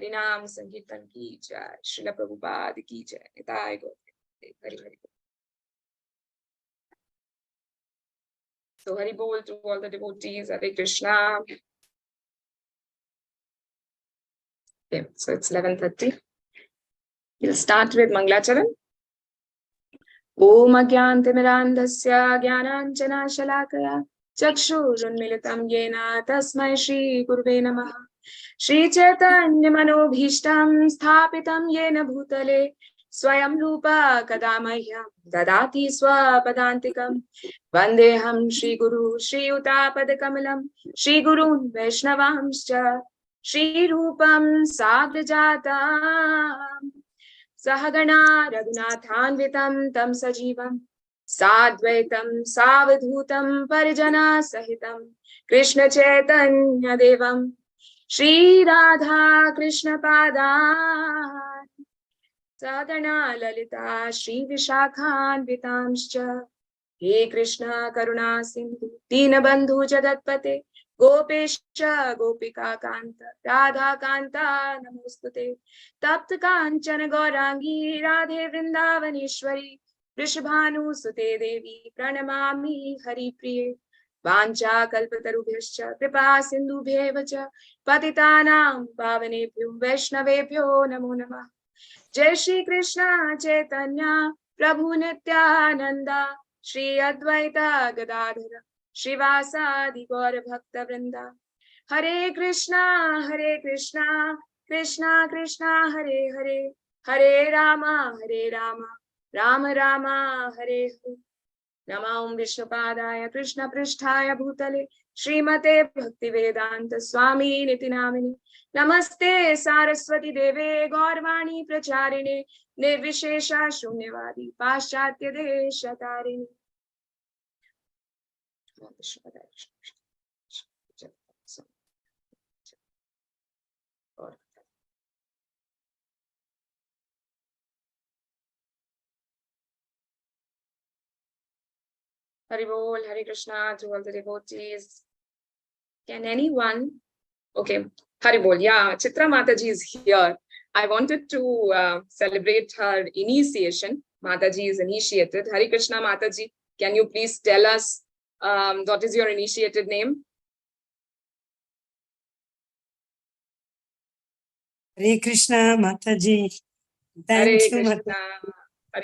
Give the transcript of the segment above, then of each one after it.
Harinam Sankirtan ki jai. Srila Prabhupada ki jai. Nitai Gaur. Hari Hari. So Hari Bol to all the devotees. Hare Krishna. Okay, so it's 11:30. We'll start with Manglacharan. Om Agyantimirandasya Gyananjana Shalakaya Chakshurunmilitam Yena Tasmai Shri Gurve Namaha. Shri Chaitanya Manobhishtam Sthapitam Yena Bhutale Swayam Rupa Kadamahyam Dadati Swapadantikam Vandeham Shri Guru Shri Utapadakamalam Shri Gurun Vaishnavamscha Shri Rupam Sagrajatam Sahagana Raghunathanvitam Tam Sajivam Sadvaitam Savadhutam Parijana Sahitam Krishna Chaitanya Devam Shri Radha Krishna Padan Sagana Lalita Shri Vishakhanvitamscha He Krishna Karuna Sindhu Dinabandhu Jagatpate Gopesha Gopika Kanta Radha Kanta Namostute Tapta Kanchana Gaurangi Radhe Vrindavaneshwari Vrishabhanu Sute Devi Pranamami Hari Priye Vancha Kalpatarubhyascha Kripa Sindhubhyevacha Patitanam Pavanebhyo Vaishnavebhyo Namo Namah Jai Shri Krishna Chaitanya Prabhu Nityananda Shri Advaita Gadadhara Shivasadi Gaura Bhakta Vrinda Hare Krishna Krishna Krishna Hare Hare Hare Rama Rama Rama Hare Hare Namah Vishnupadaya Krishna Pristhaya Bhutale Srimate Bhaktivedanta Swami Niti Namini Namaste Saraswati Deve Gaurvani Pracharine Nirvishesha Shunyavadi Paschatya Deshatarine Hari Bol, Hare Krishna to all the devotees. Can anyone? Okay, Hari Bol. Yeah, Chitra Mataji is here. I wanted to celebrate her initiation. Mataji is initiated. Hari Krishna Mataji, can you please tell us what is your initiated name? Hare Krishna Mataji. Thank you, Mataji.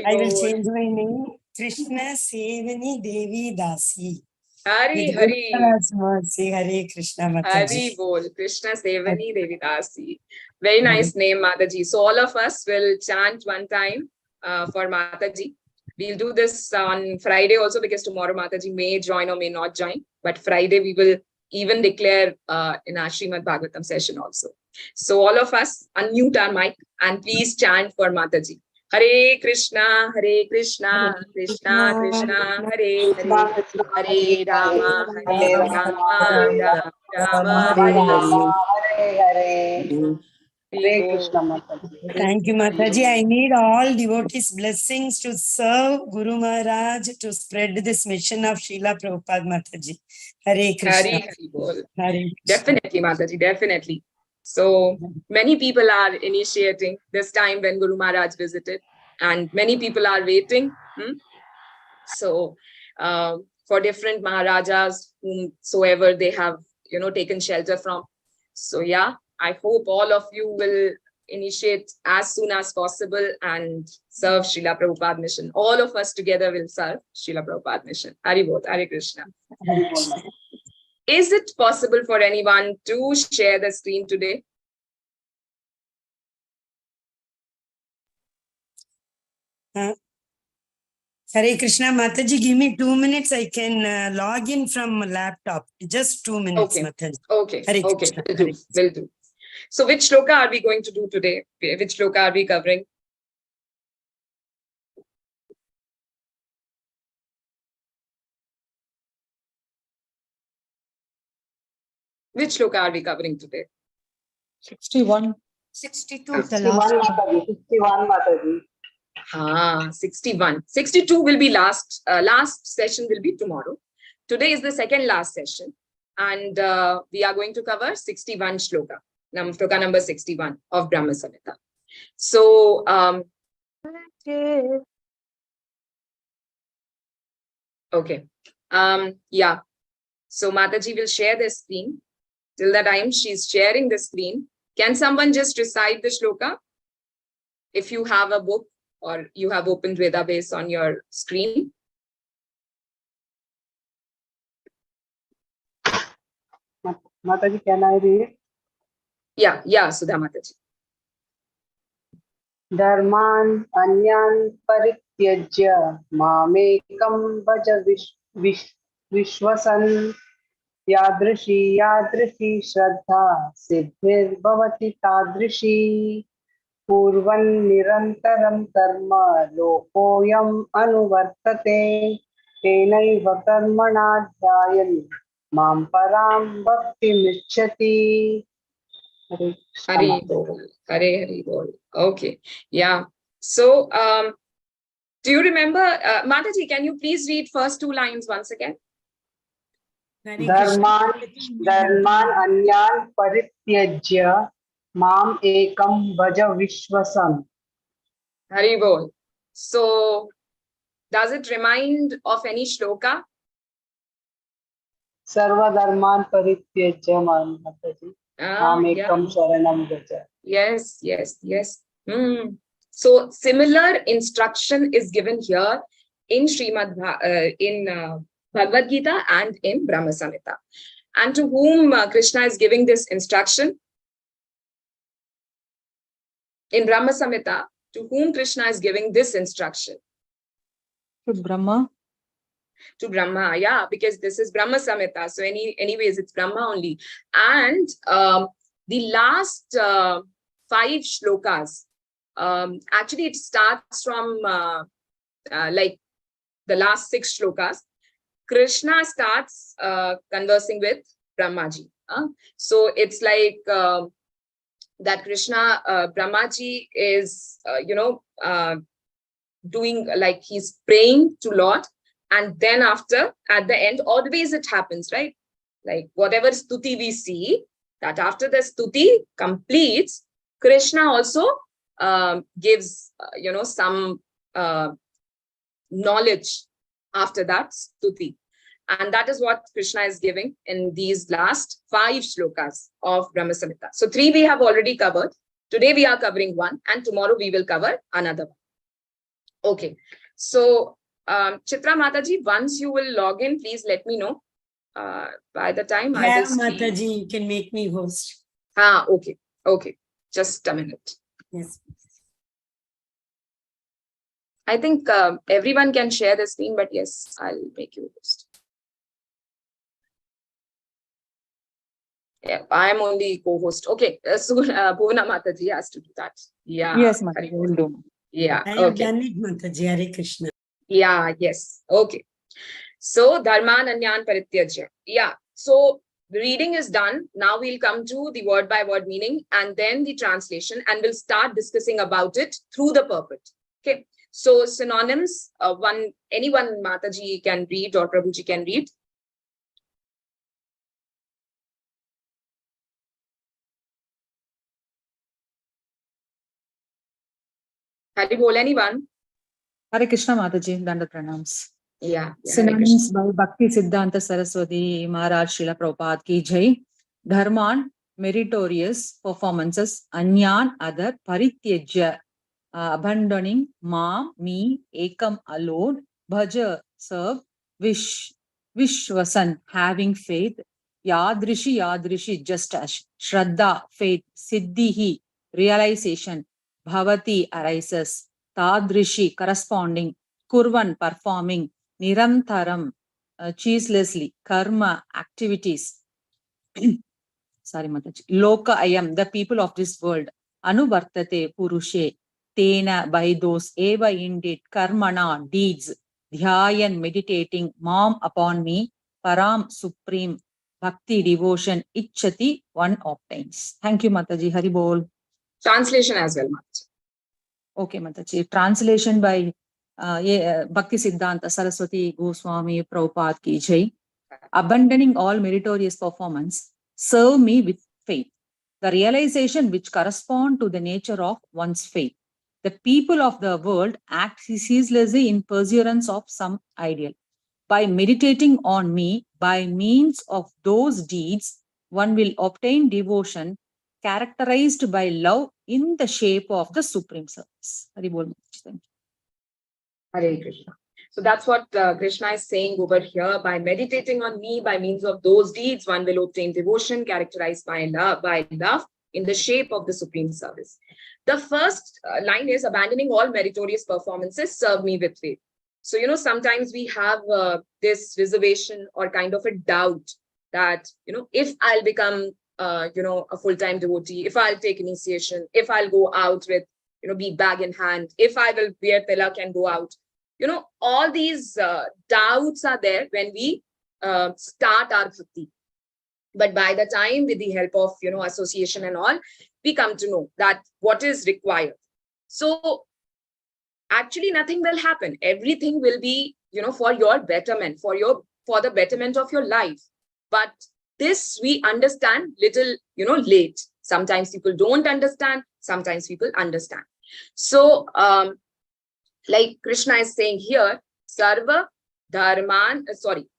I will change my name. Krishna Sevani Devi Dasi. Hari Hari. Hare Krishna Mataji. Hari Bol. Krishna Sevani Devi Dasi. Very nice name, Mataji. So all of us will chant one time for Mataji. We'll do this on Friday also because tomorrow Mataji may join or may not join. But Friday we will even declare in our Srimad Bhagavatam session also. So all of us unmute our mic and please chant for Mataji. Hare Krishna Krishna Krishna Hare Hare Hare Rama Rama Rama Hare Krishna Mataji. Thank you, Mataji. I need all devotees' blessings to serve Guru Maharaj to spread this mission of Srila Prabhupada Mataji. Hare Krishna. Hare Definitely, Mataji, definitely. So many people are initiating this time when Guru Maharaj visited, and many people are waiting. So for different Maharajas, whomsoever they have, taken shelter from. So yeah, I hope all of you will initiate as soon as possible and serve Srila Prabhupada mission. All of us together will serve Srila Prabhupada mission. Hari Bol, Hare Krishna. Is it possible for anyone to share the screen today? Hare Krishna Mataji, give me 2 minutes. I can log in from laptop. Just 2 minutes, Okay. Mataji. Okay. Hare Okay. Krishna. Will do. So which shloka are we going to do today? Which shloka are we covering? Which shloka are we covering today? 61. 62. 61 Mataji. 61. 62 will be last. Last session will be tomorrow. Today is the second last session. And we are going to cover 61 shloka. Shloka number 61 of Brahma Samhita. So, okay. Yeah. So Mataji will share the screen. Till the time she's sharing the screen, can someone just recite the shloka? If you have a book or you have opened Veda base on your screen. Mataji, can I read? Yeah, Sudha Mataji. Dharman anyan parityajya mamekam bhaja vishwasan yadrishi shraddha siddhir bhavati tadrishi purvan nirantaram karma lokoyam anuvartate tenaiva karmana dhyayan mam param bhakti micchati. Hari Bol. Hari Bol. Okay. Yeah. So, do you remember, Mataji, can you please read first two lines once again? Dharman anyan parityajya mam ekam bhaja vishwasam. Hari Bol. So, does it remind of any shloka? Sarva dharman parityajya Mataji. Mam ekam sharanam vraja. Yes. So similar instruction is given here in Bhagavad Gita and in Brahma Samhita. And to whom Krishna is giving this instruction? In Brahma Samhita, to whom Krishna is giving this instruction? To Brahma. To Brahma, yeah, because this is Brahma Samhita. So anyways, it's Brahma only. And the last 5 shlokas, actually it starts from like the last 6 shlokas. Krishna starts conversing with Brahmaji. So it's like that Krishna, Brahmaji is, doing like he's praying to Lord. And then after, at the end, always it happens, right? Like whatever stuti we see, that after the stuti completes, Krishna also gives, some knowledge after that stuti. And that is what Krishna is giving in these last 5 shlokas of Brahma Samhita. So 3 we have already covered. Today we are covering 1 and tomorrow we will cover another one. Okay. So Chitra Mataji, once you will log in, please let me know. By the time I will Mataji, you can make me host. Okay. Just a minute. Yes. I think everyone can share the screen, but yes, I'll make you host. Yeah, I'm only co-host. Okay, so Bhuvana Mataji has to do that. Yeah. Yes, Mataji, will do. Yeah. I have done it, Mataji. Hare Krishna. Yeah, yes. Okay. So, Dharman Anyan Parityajya. Yeah. So, the reading is done. Now we'll come to the word by word meaning and then the translation, and we'll start discussing about it through the purport. Okay. So, synonyms, anyone Mataji can read or Prabhuji can read. Hari Bol, anyone? Hare Krishna Mataji, Danda Pranams. Yeah. Synonyms by Bhakti Siddhanta Saraswati Maharaj Srila Prabhupada ki jai. Dharman, meritorious performances. Anyan, other. Parityajya, abandoning. Ma, me. Ekam, alone. Bhaja, serve. Vishwasan, having faith. Yadrishi, just as. Shraddha, faith. Siddhihi, realization. Bhavati, arises. Tadrishi, corresponding. Kurvan, performing. Nirantaram, ceaselessly. Karma, activities. Sorry, Mataji. Loka ayam, the people of this world. Anuvartate purushe. Tena, by those. Eva, indeed. Karmana, deeds. Dhyayan, meditating. Mam, upon me. Param, supreme. Bhakti, devotion. Ichchati, one obtains. Thank you, Mataji. Hari Bol. Translation as well, Mataji. Okay, Mataji. Translation by Bhakti Siddhanta Saraswati Goswami Prabhupada ki jai. Abandoning all meritorious performance, serve me with faith. the realization which correspond to the nature of one's faith. The people of the world act ceaselessly in pursuance of some ideal. By meditating on me, by means of those deeds, one will obtain devotion characterized by love in the shape of the supreme service. Hari Bol Mataji. Thank you. Hare Krishna. So that's what Krishna is saying over here. By meditating on me, by means of those deeds, one will obtain devotion characterized by love in the shape of the supreme service. The first line is abandoning all meritorious performances, serve me with faith. So, sometimes we have this reservation or kind of a doubt that, if I'll become, a full-time devotee, if I'll take initiation, if I'll go out with, bead bag in hand, if I will wear tilak and go out, all these doubts are there when we start our bhakti. But by the time, with the help of, association and all, we come to know that what is required. So actually nothing will happen. Everything will be, for your betterment, for the betterment of your life. But this we understand little, late. Sometimes people don't understand. Sometimes people understand. So, like Krishna is saying here, Sarva Dharman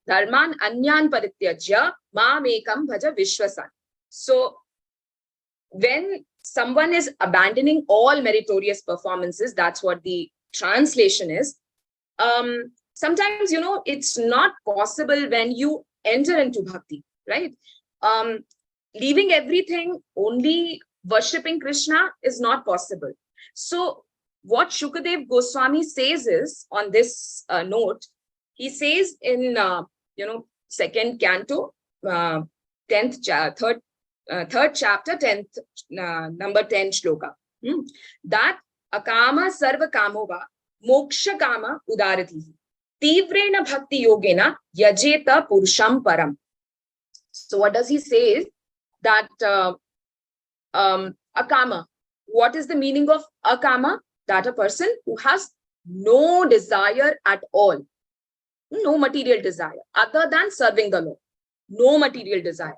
Anyan Parityajya Mam Ekam Bhaja Vishwasan. So, when someone is abandoning all meritorious performances, that's what the translation is. Sometimes, it's not possible when you enter into bhakti, right? Leaving everything, only worshipping Krishna is not possible. So what Shukadev Goswami says is, on this note, he says in, second canto, 10th, third chapter, 10th, number 10 shloka, that akama sarva kamova moksha kama udarati tivrena bhakti yogena yajeta purusham param. So what does he say is that akama, what is the meaning of akama? That a person who has no desire at all, no material desire other than serving the Lord, no material desire.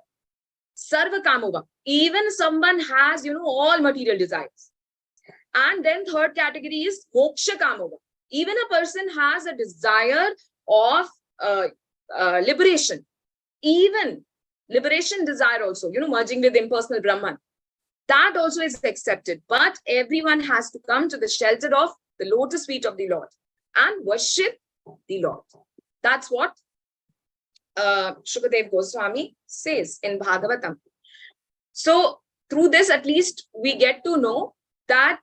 Sarva kamova, even someone has, all material desires. And then third category is moksha kamova. Even a person has a desire of liberation, even liberation desire also, merging with impersonal Brahman. That also is accepted. But everyone has to come to the shelter of the lotus feet of the Lord and worship the Lord. That's what Shukadev Goswami says in Bhagavatam. So through this, at least we get to know that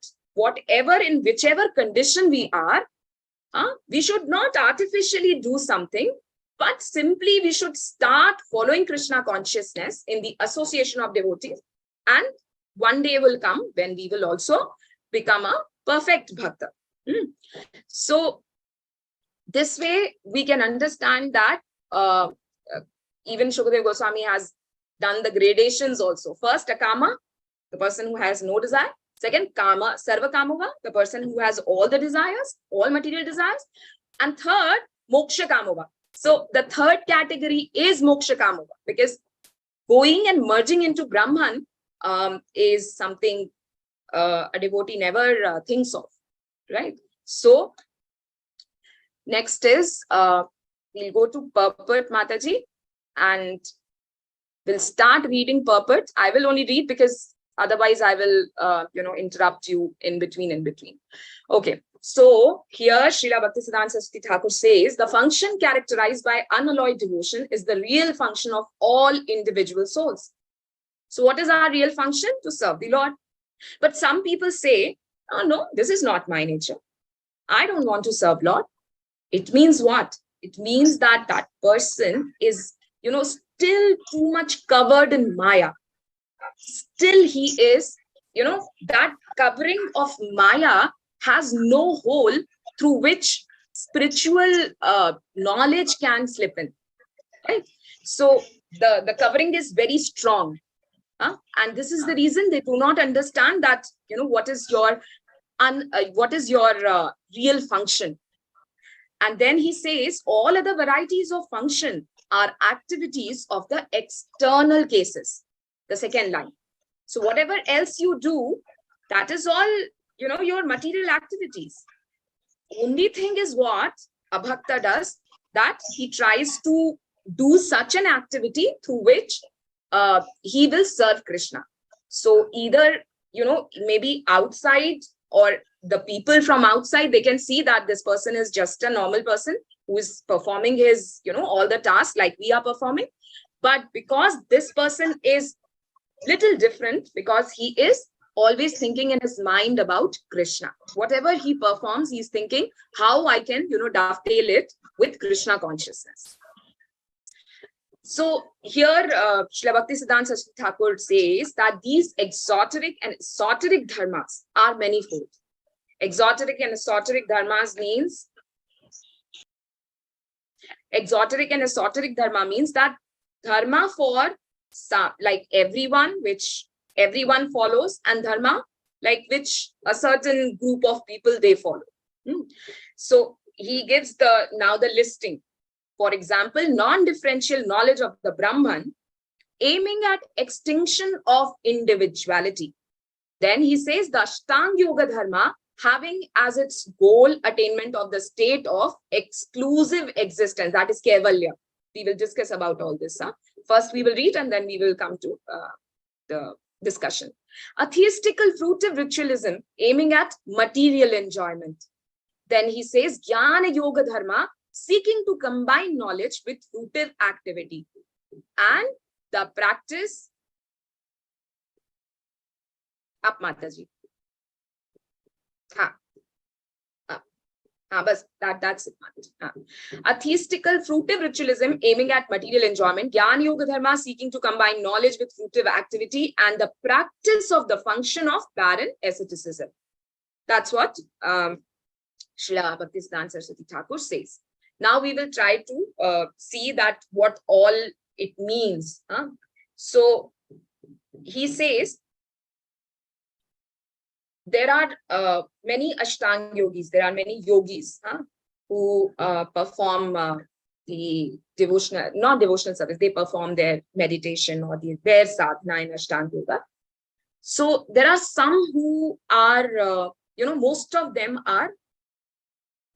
in whichever condition we are, we should not artificially do something, but simply we should start following Krishna consciousness in the association of devotees. And one day will come when we will also become a perfect bhakta. So this way we can understand that even Shukadev Goswami has done the gradations also. First, akama, the person who has no desire. Second, kama, sarva kamava, the person who has all the desires, all material desires. And third, moksha kamava. So the third category is moksha kamava, because going and merging into Brahman is something a devotee never thinks of, right? So next is, we'll go to purport, Mataji, and we'll start reading purport. I will only read because otherwise I will, interrupt you in between. Okay. So here Srila Bhaktisiddhanta Saraswati Thakur says, the function characterized by unalloyed devotion is the real function of all individual souls. So what is our real function? To serve the Lord. But some people say, oh no, this is not my nature. I don't want to serve Lord. It means what? It means that that person is, still too much covered in Maya. Still he is, that covering of Maya has no hole through which spiritual knowledge can slip in. Right? So the covering is very strong. And this is the reason they do not understand that, what is your real function. And then he says, all other varieties of function are activities of the external cases. The second line. So whatever else you do, that is all, your material activities. Only thing is what a bhakta does, that he tries to do such an activity through which he will serve Krishna. So either, maybe outside, or the people from outside, they can see that this person is just a normal person who is performing his, all the tasks like we are performing. But because this person is little different, because he is always thinking in his mind about Krishna. Whatever he performs, he's thinking how I can, dovetail it with Krishna consciousness. So here, Srila Bhaktisiddhanta Saraswati Thakur says that these exoteric and esoteric dharmas are manifold. Exoteric and esoteric dharmas means, exoteric and esoteric dharma means that dharma for some, like everyone, which everyone follows, and dharma like which a certain group of people they follow. So he gives now the listing. For example, non-differential knowledge of the Brahman, aiming at extinction of individuality. Then he says the Ashtanga Yoga Dharma, having as its goal attainment of the state of exclusive existence, that is Kaivalya. We will discuss about all this. First we will read and then we will come to the discussion. Atheistical fruitive ritualism, aiming at material enjoyment. Then he says Jnana Yoga Dharma, seeking to combine knowledge with fruitive activity. And the practice, up Mataji. That's it. Atheistical fruitive ritualism, aiming at material enjoyment. Jnana Yoga Dharma, seeking to combine knowledge with fruitive activity, and the practice of the function of barren asceticism. That's what Srila Bhaktisiddhanta Saraswati Thakur says. Now we will try to see that what all it means. So he says there are many Ashtanga yogis, there are many yogis who perform the devotional, not devotional service, they perform their meditation or their sadhana in Ashtanga Yoga. So there are some who are, most of them are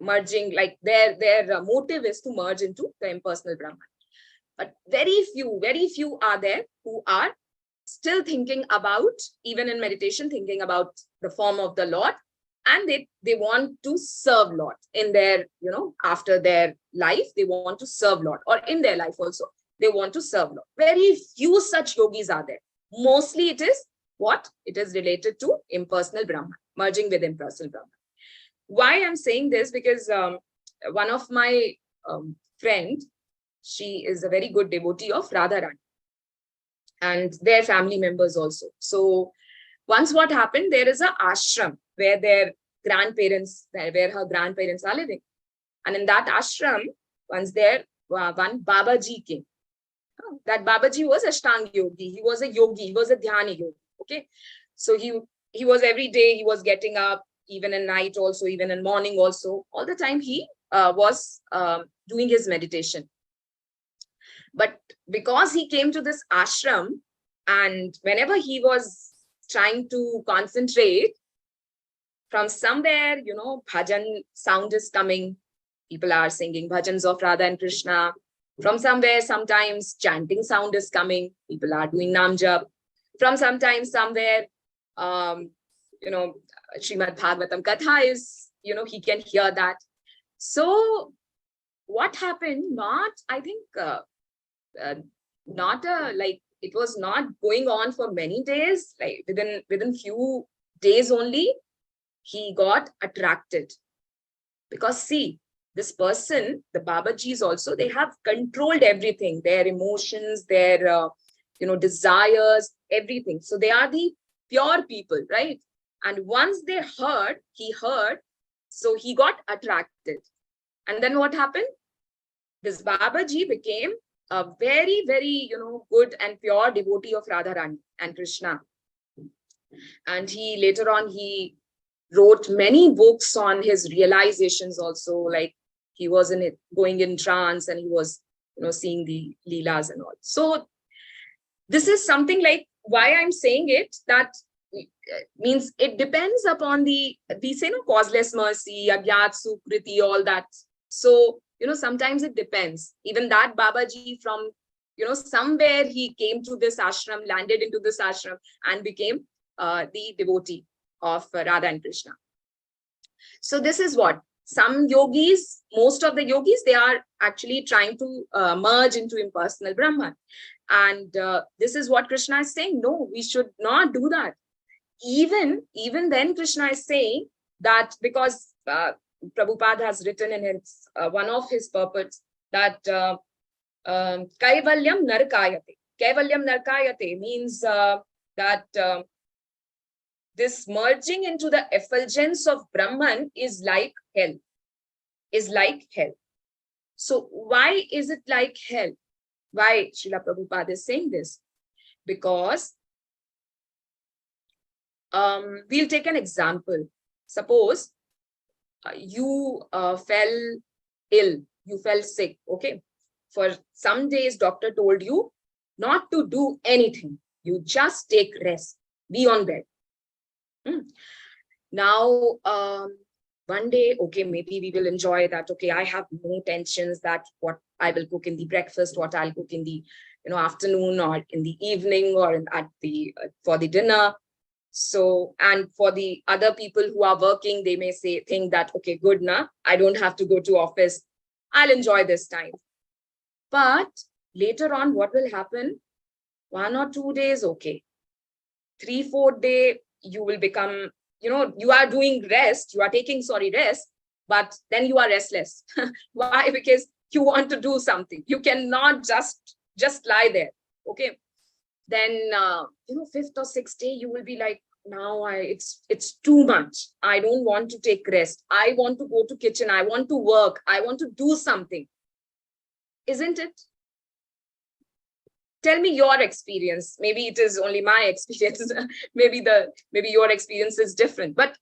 merging, like their motive is to merge into the impersonal Brahman. But very few are there who are still thinking about, even in meditation, thinking about the form of the Lord, and they want to serve Lord in their, after their life, they want to serve Lord, or in their life also, they want to serve Lord. Very few such yogis are there. Mostly it is what? It is related to impersonal Brahman, merging with impersonal Brahman. Why I'm saying this? Because one of my friend, she is a very good devotee of Radharani and their family members also. So once what happened, there is an ashram where their grandparents, where her grandparents are living. And in that ashram, once there, one Babaji came. That Babaji was Ashtanga yogi. He was a yogi. He was a dhyani yogi. Okay. So he was every day, he was getting up, even in night also, even in morning also. All the time he was doing his meditation. But because he came to this ashram, and whenever he was trying to concentrate, from somewhere, bhajan sound is coming. People are singing bhajans of Radha and Krishna. From somewhere, sometimes chanting sound is coming. People are doing nam jap. From sometimes, somewhere, Srimad Bhagavatam Katha is, he can hear that. So what happened? It was not going on for many days, like within few days only, he got attracted. Because see, this person, the Babajis also, they have controlled everything, their emotions, their, desires, everything. So they are the pure people, right? And once he heard, so he got attracted. And then what happened? This Babaji became a very, very, good and pure devotee of Radharani and Krishna. And later on, he wrote many books on his realizations also, like he was going in trance and he was, seeing the Leelas and all. So this is something like why I'm saying it, that means it depends upon we say no, causeless mercy, agyat sukriti, all that. So, sometimes it depends. Even that Babaji from, somewhere he came to this ashram, landed into this ashram and became the devotee of Radha and Krishna. So this is what some yogis, most of the yogis, they are actually trying to merge into impersonal Brahman. And this is what Krishna is saying. No, we should not do that. Even then, Krishna is saying that because Prabhupada has written in his one of his purports that Kaivalyam Narkayate. Kaivalyam Narkayate means that this merging into the effulgence of Brahman is like hell. So why is it like hell? Why Srila Prabhupada is saying this? Because we'll take an example. Suppose you fell ill, you fell sick, okay? For some days, doctor told you not to do anything. You just take rest, be on bed. Now, one day, okay, maybe we will enjoy that. Okay, I have no tensions that what I will cook in the breakfast, what I'll cook in the afternoon or in the evening or at the for the dinner. So, and for the other people who are working, they may think that, okay, good, na, I don't have to go to office. I'll enjoy this time. But later on, what will happen? 1 or 2 days, okay. 3, 4 days, you will become, you are doing rest, you are taking, rest, but then you are restless. Why? Because you want to do something. You cannot just lie there, okay? Then, 5th or 6th day, you will be like, now it's too much. I don't want to take rest. I want to go to kitchen. I want to work. I want to do something. Isn't it? Tell me your experience. Maybe it is only my experience. maybe your experience is different. But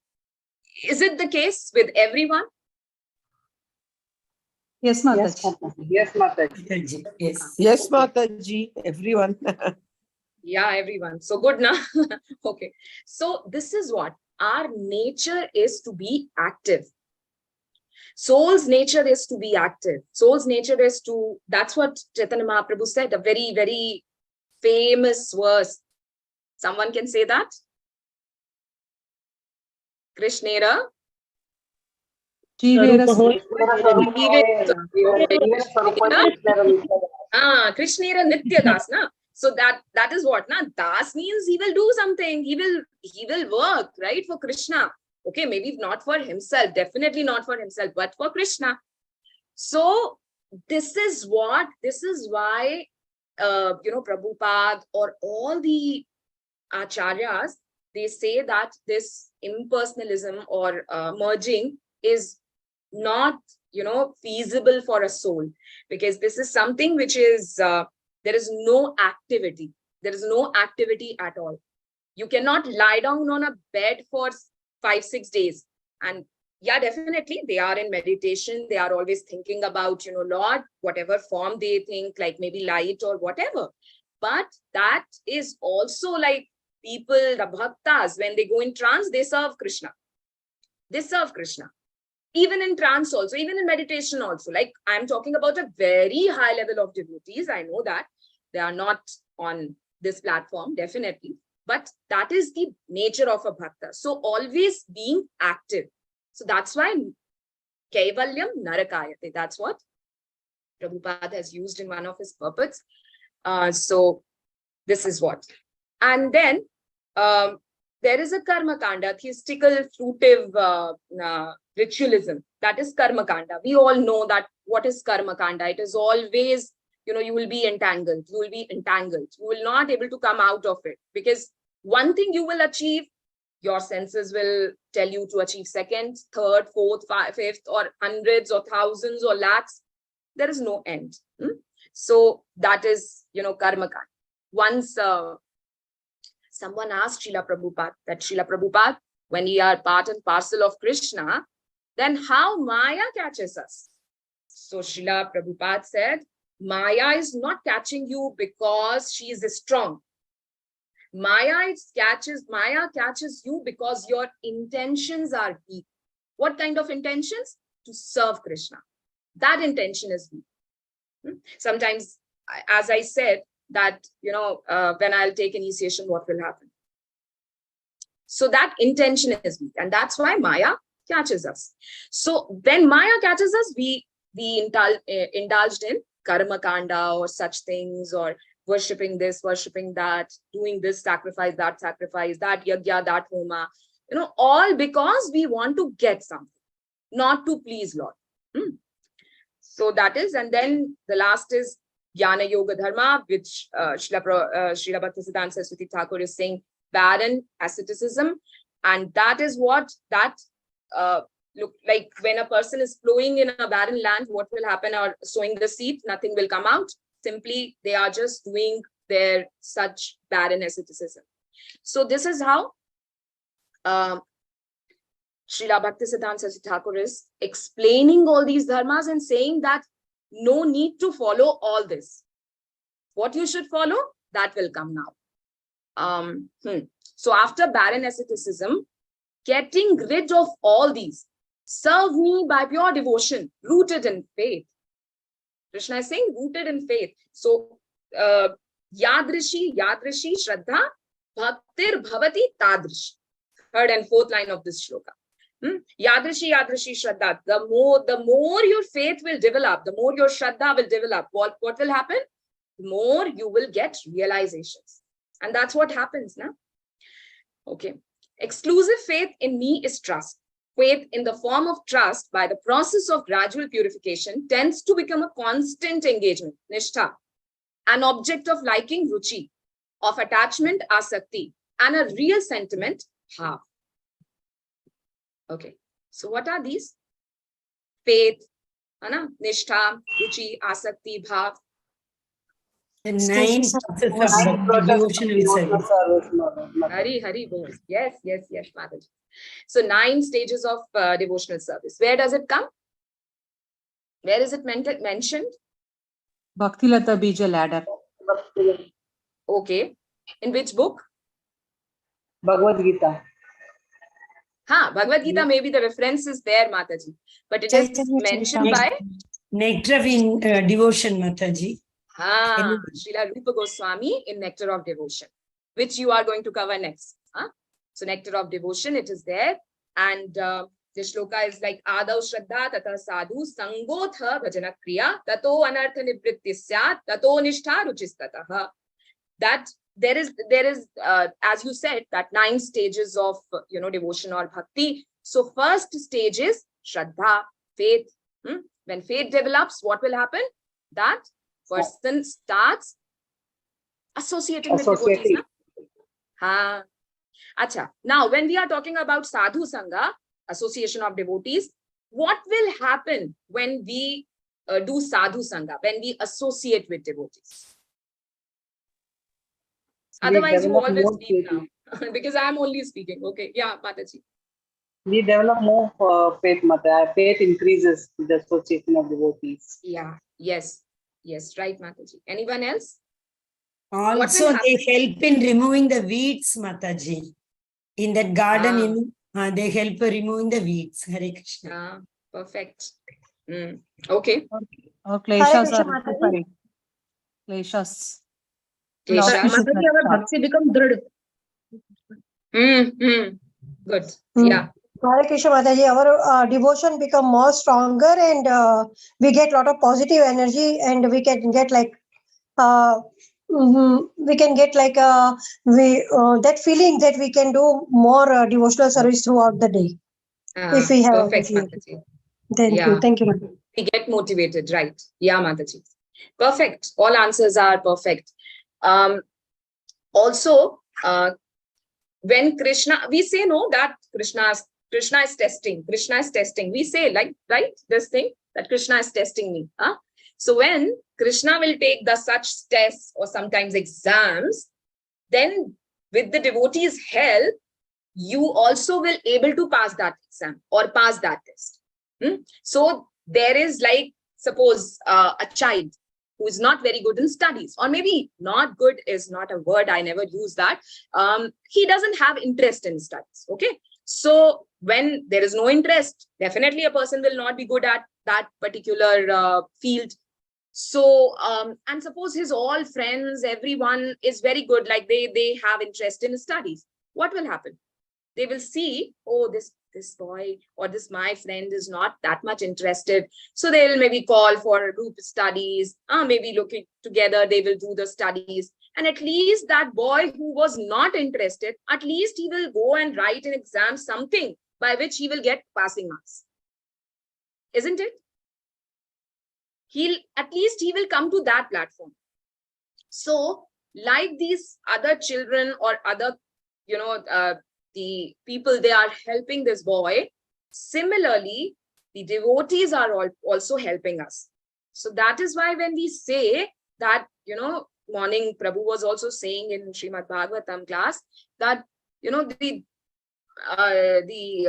is it the case with everyone? Yes, Mataji. Yes, Mataji. Yes, Mataji. Everyone. Yeah, everyone. So good, na? Okay. So this is what our nature is, to be active. Soul's nature is to be active. Soul's nature is to, that's what Chaitanya Mahaprabhu said, a very, very famous verse. Someone can say that? Krishnera? Krishnera Nitya Das, na? So that is what, na? Das means he will do something. He will work, right, for Krishna. Okay, maybe not for himself, definitely not for himself, but for Krishna. So this is why, Prabhupada or all the acharyas, they say that this impersonalism or merging is not, feasible for a soul, because this is something which is, there is no activity. There is no activity at all. You cannot lie down on a bed for 5-6 days. And yeah, definitely they are in meditation. They are always thinking about, Lord, whatever form they think, like maybe light or whatever. But that is also like people, the bhaktas, when they go in trance, they serve Krishna. They serve Krishna. Even in trance also, even in meditation also. Like I'm talking about a very high level of devotees. I know that they are not on this platform, definitely. But that is the nature of a bhakta. So always being active. So that's why Kaivalyam Narakayate. That's what Prabhupada has used in one of his purports. So this is what. And then there is a karma kanda, theistical, fruitive ritualism. That is karma kanda. We all know that what is karma kanda. It is always, you will be entangled. You will be entangled. You will not able to come out of it, because one thing you will achieve, your senses will tell you to achieve second, third, fourth, fifth, or hundreds or thousands or lakhs. There is no end. So that is, karma kanda. Once someone asked Srila Prabhupada that, Srila Prabhupada, when we are part and parcel of Krishna, then how Maya catches us? So Srila Prabhupada said, Maya is not catching you because she is strong. Maya catches you because your intentions are weak. What kind of intentions? To serve Krishna. That intention is weak. Sometimes, as I said, that, when I'll take initiation, what will happen? So that intention is weak. And that's why Maya catches us. So when Maya catches us, we indulged in karma kanda or such things, or worshipping this, worshipping that, doing this sacrifice, that yagya, that homa, all because we want to get something, not to please Lord. So that is, and then the last is Jnana Yoga Dharma, which Srila Bhaktisiddhanta Saraswati Thakur is saying, barren asceticism. And that is what look like when a person is flowing in a barren land, what will happen? Or sowing the seed, nothing will come out. Simply, they are just doing their such barren asceticism. So this is how Srila Bhaktisiddhanta Saraswati Thakur is explaining all these dharmas and saying that no need to follow all this. What you should follow, that will come now. So after barren asceticism, getting rid of all these, serve me by pure devotion, rooted in faith. Krishna is saying rooted in faith. So yadrishi shraddha bhaktir bhavati tadrishi. Third and fourth line of this shloka. Yadrishi shraddha. The more your faith will develop, the more your shraddha will develop. What will happen? The more you will get realizations. And that's what happens now. Okay. Exclusive faith in me is trust. Faith in the form of trust by the process of gradual purification tends to become a constant engagement, nishtha, an object of liking, ruchi, of attachment, asakti, and a real sentiment, bhav. Okay. So what are these? Faith, nishtha, ruchi, asakti, bhav. The 9 processes of devotional service. Hari bol. Yes, Mataji. So 9 stages of devotional service. Where does it come? Where is it mentioned? Bhaktilata Bija ladder. Okay. In which book? Bhagavad Gita. Bhagavad Gita, maybe the reference is there, Mataji. But it is mentioned by Nectar of Devotion, Mataji. Srila Rupa Goswami in Nectar of Devotion, which you are going to cover next. So Nectar of Devotion, it is there. And the shloka is like Adav Shraddha Tata Sadhu Sangotha Bhajana Kriya Tato Anartha Nivritti Syat Tato Nishtha Ruchistataha. That there is as you said, that 9 stages of devotion or bhakti. So first stage is Shraddha, faith. When faith develops, what will happen? That person starts associating with devotees. Acha. Now, when we are talking about sadhu sangha, association of devotees, what will happen when we do sadhu sangha, when we associate with devotees? Otherwise, you always speak now, because I am only speaking. Okay, yeah, Mataji. We develop more faith, Mata. Our faith increases with the association of devotees. Yeah, yes, right, Mataji. Anyone else? Also, they help in removing the weeds, Mataji. In that garden, they help removing the weeds. Hare Krishna. Perfect. Okay. Our kleshas are rectified. Kleshas. Mataji, our bhakti become drid. Good. Yeah. Hare Krishna, Mataji, our devotion become more stronger, and we get a lot of positive energy, and we can get like that feeling that we can do more devotional service throughout the day. If we have perfect, Mataji. Thank you, Mataji. We get motivated, right? Yeah, Mataji. Perfect. All answers are perfect. Also, when Krishna, we say no, that Krishna is testing. Krishna is testing. We say like, right, this thing that Krishna is testing me. So when Krishna will take the such tests or sometimes exams, then with the devotee's help, you also will able to pass that exam or pass that test. So there is like, suppose a child, who is not very good in studies, or maybe not good is not a word, I never use that. He doesn't have interest in studies. Okay. So when there is no interest, definitely a person will not be good at that particular field. So, and suppose his all friends, everyone is very good, like they have interest in studies. What will happen? They will see, oh, this boy or this my friend is not that much interested. So they will maybe call for group studies, maybe looking together, they will do the studies. And at least that boy who was not interested, at least he will go and write an exam, something by which he will get passing marks. Isn't it? At least he will come to that platform. So like these other children or other, the people, they are helping this boy. Similarly, the devotees are also helping us. So that is why when we say that, morning Prabhu was also saying in Srimad Bhagavatam class that, the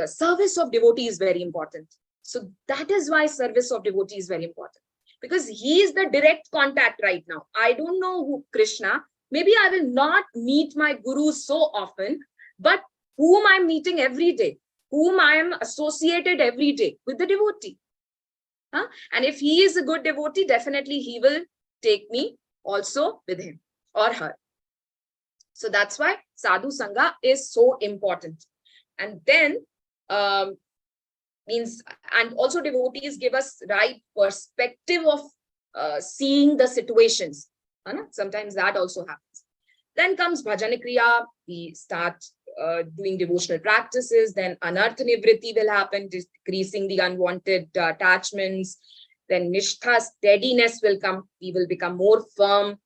service of devotee is very important. So that is why service of devotee is very important. Because he is the direct contact right now. I don't know who Krishna. Maybe I will not meet my guru so often, but whom I'm meeting every day, whom I am associated every day with the devotee. And if he is a good devotee, definitely he will take me also with him or her. So that's why Sadhu Sangha is so important. And then, and also devotees give us right perspective of seeing the situations. Sometimes that also happens. Then comes bhajana kriya. We start doing devotional practices. Then anartha nivritti will happen, decreasing the unwanted attachments. Then nishtha, steadiness will come. We will become more firm.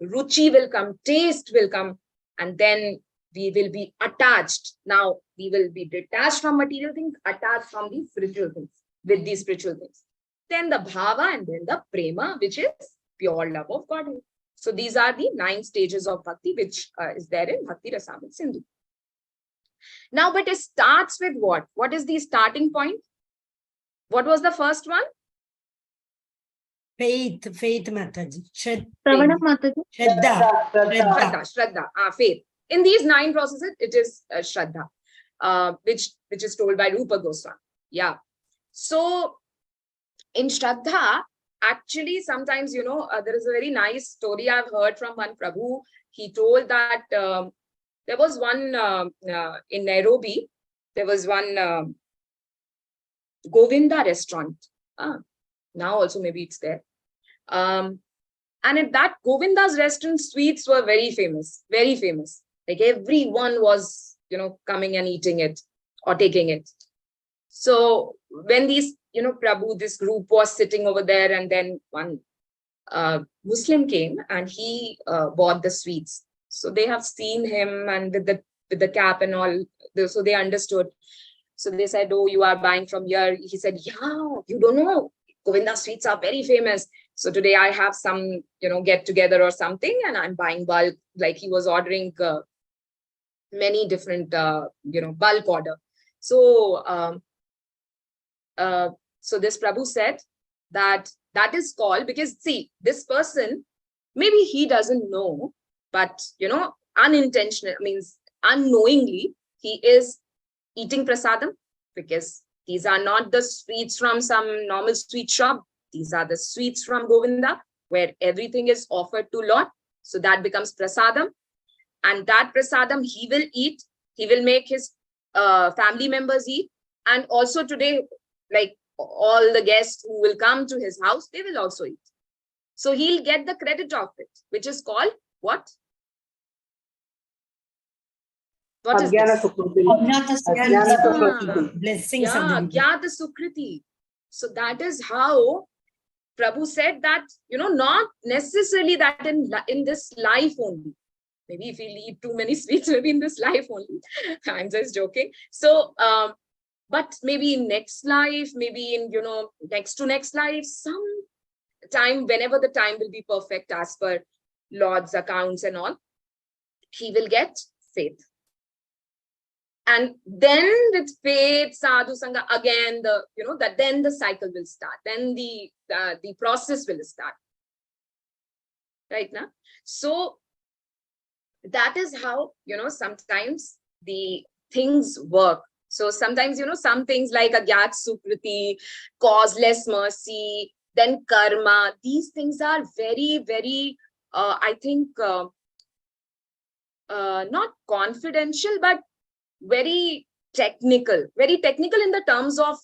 Ruchi will come. Taste will come. And then we will be attached. Now we will be detached from material things, attached from the spiritual things, with these spiritual things. Then the bhava and then the prema, which is pure love of Godhead. So these are the 9 stages of bhakti, which is there in Bhakti Rasamrita Sindhu. Now, but it starts with what? What is the starting point? What was the first one? Faith, Mataji. Pravana Mataji. Shraddha, faith. In these 9 processes, it is Shraddha, which is told by Rupa Goswami. Yeah. So in Shraddha, actually, sometimes, there is a very nice story I've heard from one Prabhu. He told that there was one in Nairobi, there was one Govinda restaurant. Now also maybe it's there. And at that Govinda's restaurant, sweets were very famous, very famous. Like everyone was, coming and eating it or taking it. So when these, Prabhu, this group was sitting over there, and then one Muslim came and he bought the sweets. So they have seen him and with the cap and all, so they understood. So they said, oh, you are buying from here. He said, yeah, you don't know. Govinda sweets are very famous. So today I have some, get together or something, and I'm buying bulk. Like he was ordering many different, bulk order. So, so this Prabhu said that is called, because see, this person, maybe he doesn't know, but, unintentional, means unknowingly, he is eating prasadam, because these are not the sweets from some normal sweet shop. These are the sweets from Govinda, where everything is offered to Lord. So that becomes prasadam. And that prasadam he will eat. He will make his family members eat. And also today, like all the guests who will come to his house, they will also eat. So he'll get the credit of it, which is called what? What is this? Blessings. Yeah, Gyata Sukriti. So that is how Prabhu said that, not necessarily that in this life only. Maybe if we eat too many sweets, maybe in this life only. I'm just joking. So, but maybe in next life, maybe in, next to next life, some time, whenever the time will be perfect as per Lord's accounts and all, he will get faith. And then with faith, sadhu sangha, again, then the cycle will start. Then the process will start. right now. So that is how, sometimes the things work. So sometimes, some things like agyat sukriti, causeless mercy, then karma, these things are very, very, I think, not confidential, but very technical in the terms of,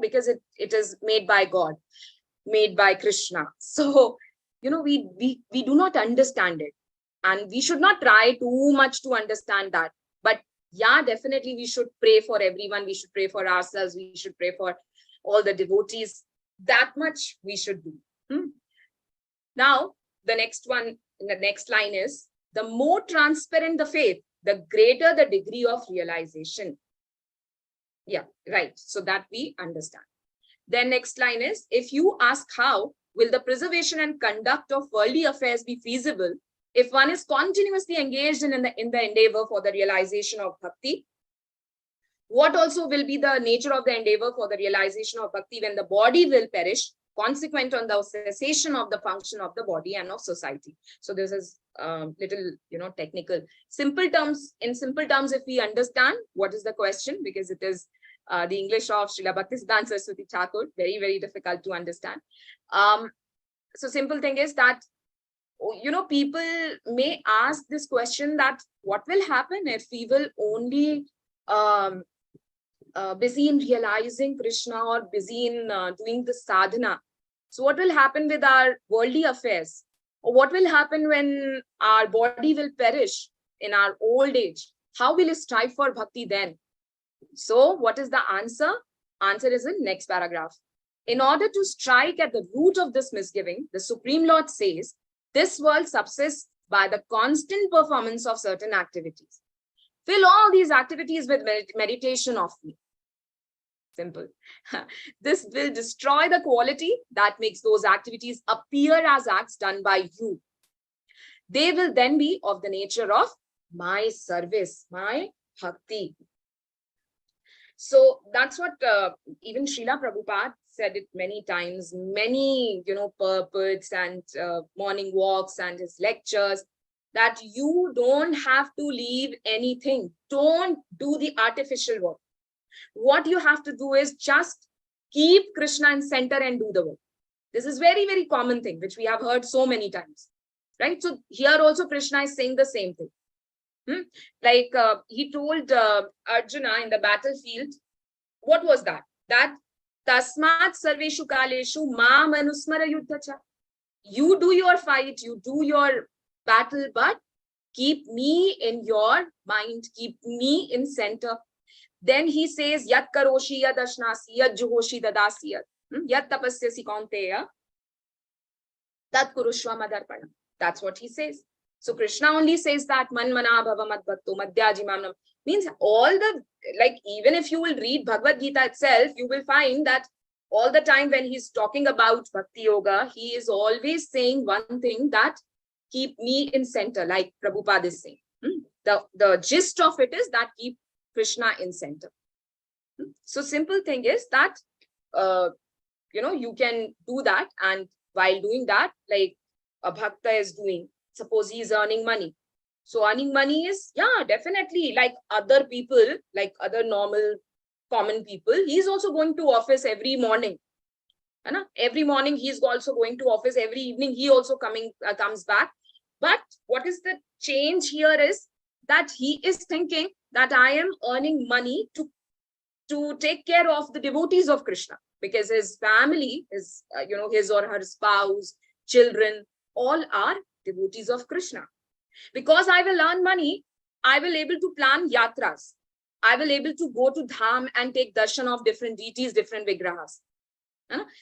because it is made by God, made by Krishna. So, we do not understand it, and we should not try too much to understand that. But yeah, definitely we should pray for everyone. We should pray for ourselves. We should pray for all the devotees. That much we should do. Now, the next line is, the more transparent the faith, the greater the degree of realization. Yeah, right. So that we understand. Then next line is, if you ask how will the preservation and conduct of worldly affairs be feasible if one is continuously engaged in the endeavor for the realization of bhakti? What also will be the nature of the endeavor for the realization of bhakti when the body will perish, consequent on the cessation of the function of the body and of society? So this is little, technical. In simple terms, if we understand what is the question, because it is the English of Srila Bhaktisiddhanta Saraswati Thakur, very, very difficult to understand. So simple thing is that, people may ask this question, that what will happen if we will only busy in realizing Krishna or busy in doing the sadhana? So what will happen with our worldly affairs? Or what will happen when our body will perish in our old age? How will we strive for bhakti then? So what is the answer? Answer is in next paragraph. In order to strike at the root of this misgiving, the Supreme Lord says, this world subsists by the constant performance of certain activities. Fill all these activities with meditation of me. Simple. This will destroy the quality that makes those activities appear as acts done by you. They will then be of the nature of my service, my bhakti. So that's what even Srila Prabhupada said it many times, many, purports and morning walks and his lectures, that you don't have to leave anything. Don't do the artificial work. What you have to do is just keep Krishna in center and do the work. This is very, very common thing, which we have heard so many times, right? So here also Krishna is saying the same thing. Like he told Arjuna in the battlefield, what was that? That tasmat sarveshu kaleshu ma manusmara yuddhacha. You do your fight, you do your battle, but keep me in your mind, keep me in center. Then he says, yat karoshi yad ashnasi yad juhoshi dadasi yat tapasyasi kaunteya tat kurushva madarpanam. That's what he says. So Krishna only says that man mana bhava mad bhakto madhyajimamnam, means all the, like, even if you will read Bhagavad Gita itself, you will find that all the time when he's talking about bhakti yoga, he is always saying one thing, that keep me in center, like Prabhupada is saying. The gist of it is that keep Krishna in center. So simple thing is that, you can do that, and while doing that, like a bhakta is doing, suppose he is earning money. So earning money is, yeah, definitely like other people, like other normal, common people, he's also going to office every morning. Every morning he's also going to office, every evening he also comes back. But what is the change here is that he is thinking that I am earning money to take care of the devotees of Krishna, because his family is, his or her spouse, children, all are devotees of Krishna. Because I will earn money, I will able to plan yatras. I will able to go to Dham and take darshan of different deities, different vigrahas.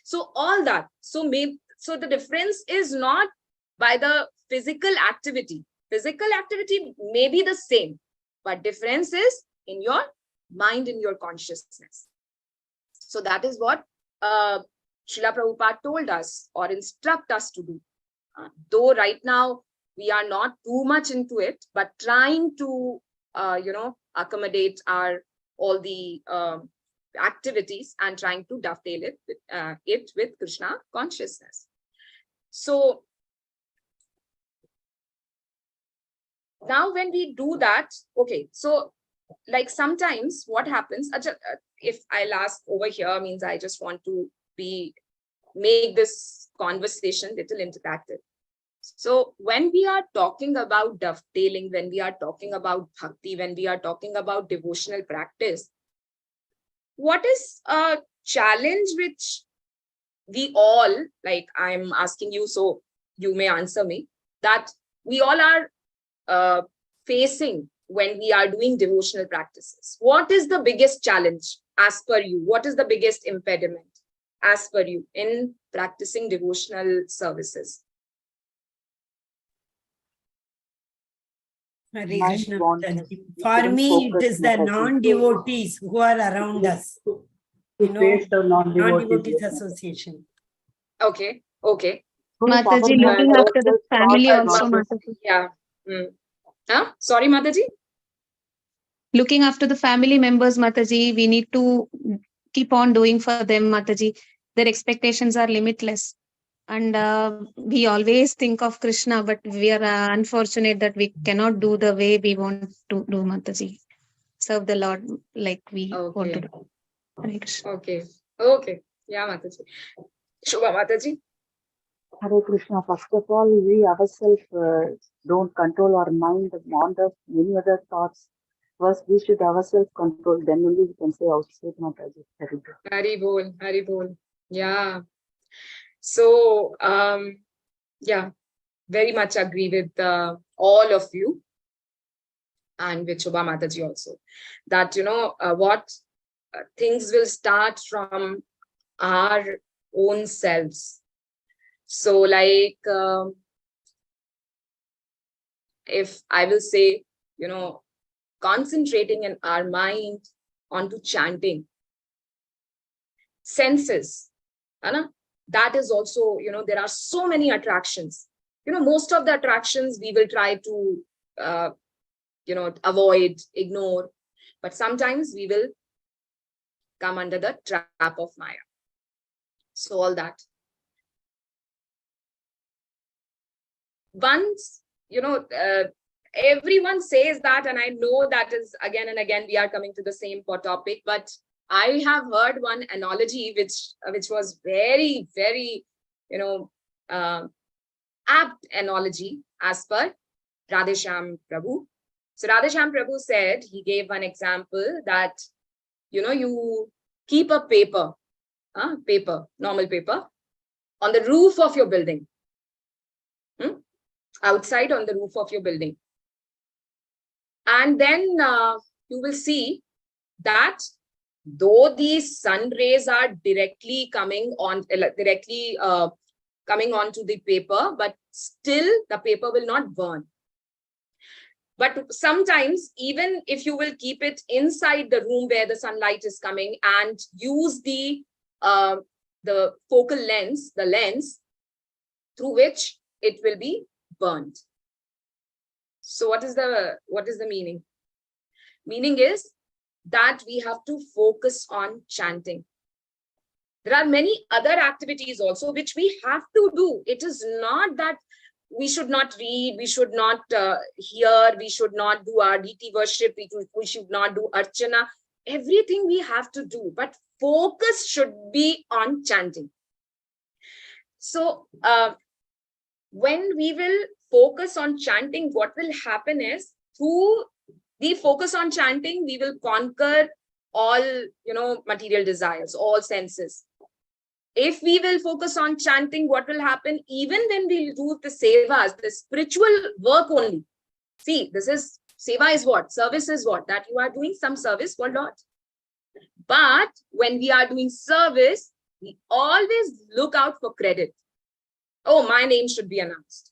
So all that. So the difference is not by the physical activity. Physical activity may be the same, but difference is in your mind, in your consciousness. So that is what Srila Prabhupada told us or instruct us to do. Though right now we are not too much into it, but trying to, accommodate all the activities and trying to dovetail it with Krishna consciousness. So Now, when we do that, okay, so like sometimes what happens, if I'll ask over here, means I just want to make this conversation little interactive. So when we are talking about dovetailing, when we are talking about bhakti, when we are talking about devotional practice, what is a challenge which we all, like I'm asking you, so you may answer me, that we all are facing when we are doing devotional practices? What is the biggest challenge as per you? What is the biggest impediment as per you in practicing devotional services? Hare Mind Krishna, wanders. Mataji. We For couldn't me, it focus, is the Mataji. non-devotees who are around us. To You know, face the non-devotees. non-devotees yes, Mataji. association. Okay. Through Mataji, power looking management, after the family thought also, process. Mataji. Yeah. Huh? Sorry, Mataji? Looking after the family members, Mataji, we need to keep on doing for them, Mataji. Their expectations are limitless. And we always think of Krishna, but we are unfortunate that we cannot do the way we want to do, Mataji. Serve the Lord like we want to Okay. do. Hare Krishna. Okay. Okay. Yeah, Mataji. Shubha Mataji. Hare Krishna. First of all, we ourselves don't control our mind, wander many other thoughts. First, we should ourselves control. Then only we can say outside Mataji. Very good. Hari bol. Hari bol. Yeah. So, yeah, very much agree with all of you and with Shubha Mataji also, that, what things will start from our own selves. So like, if I will say, concentrating in our mind onto chanting, senses, that is also, there are so many attractions. Most of the attractions we will try to, avoid, ignore, but sometimes we will come under the trap of Maya. So all that. Once, everyone says that, and I know that is again and again, we are coming to the same topic, but I have heard one analogy which was very, very, apt analogy as per Radheshyam Prabhu. So Radheshyam Prabhu said, he gave one example that, you keep a normal paper, on the roof of your building, outside on the roof of your building. And then you will see that though these sun rays are directly coming onto the paper, but still the paper will not burn. But sometimes, even if you will keep it inside the room where the sunlight is coming and use the focal lens, the lens through which it will be burnt. So what is the meaning? Meaning is that we have to focus on chanting. There are many other activities also which we have to do. It is not that we should not read, we should not hear, we should not do our deity worship, we should not do archana. Everything we have to do, but focus should be on chanting. So when we will focus on chanting, what will happen is, through the focus on chanting, we will conquer all, material desires, all senses. If we will focus on chanting, what will happen? Even when we do the sevas, the spiritual work only. See, seva is what? Service is what? That you are doing some service for Lord. But when we are doing service, we always look out for credit. Oh, my name should be announced.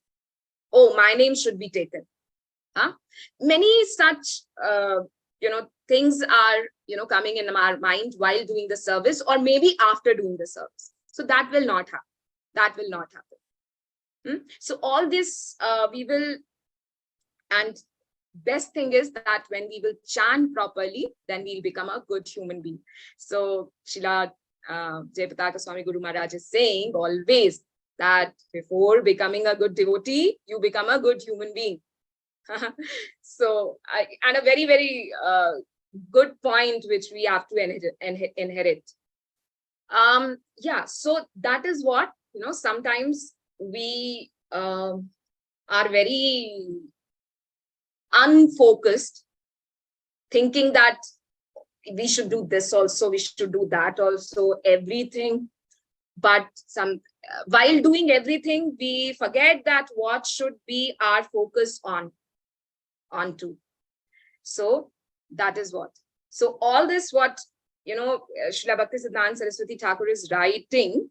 Oh, my name should be taken. Many such, things are, coming in our mind while doing the service, or maybe after doing the service. So that will not happen. That will not happen. So all this we will, and best thing is that when we will chant properly, then we'll become a good human being. So Srila Jayapataka Swami Guru Maharaj is saying always that before becoming a good devotee, you become a good human being. So, and a very, very good point which we have to inherit. Yeah, so that is what, sometimes we are very unfocused, thinking that we should do this also, we should do that also, everything. But while doing everything, we forget that what should be our focus onto. So that is what. So all this, what, Srila Bhaktisiddhanta Saraswati Thakur is writing,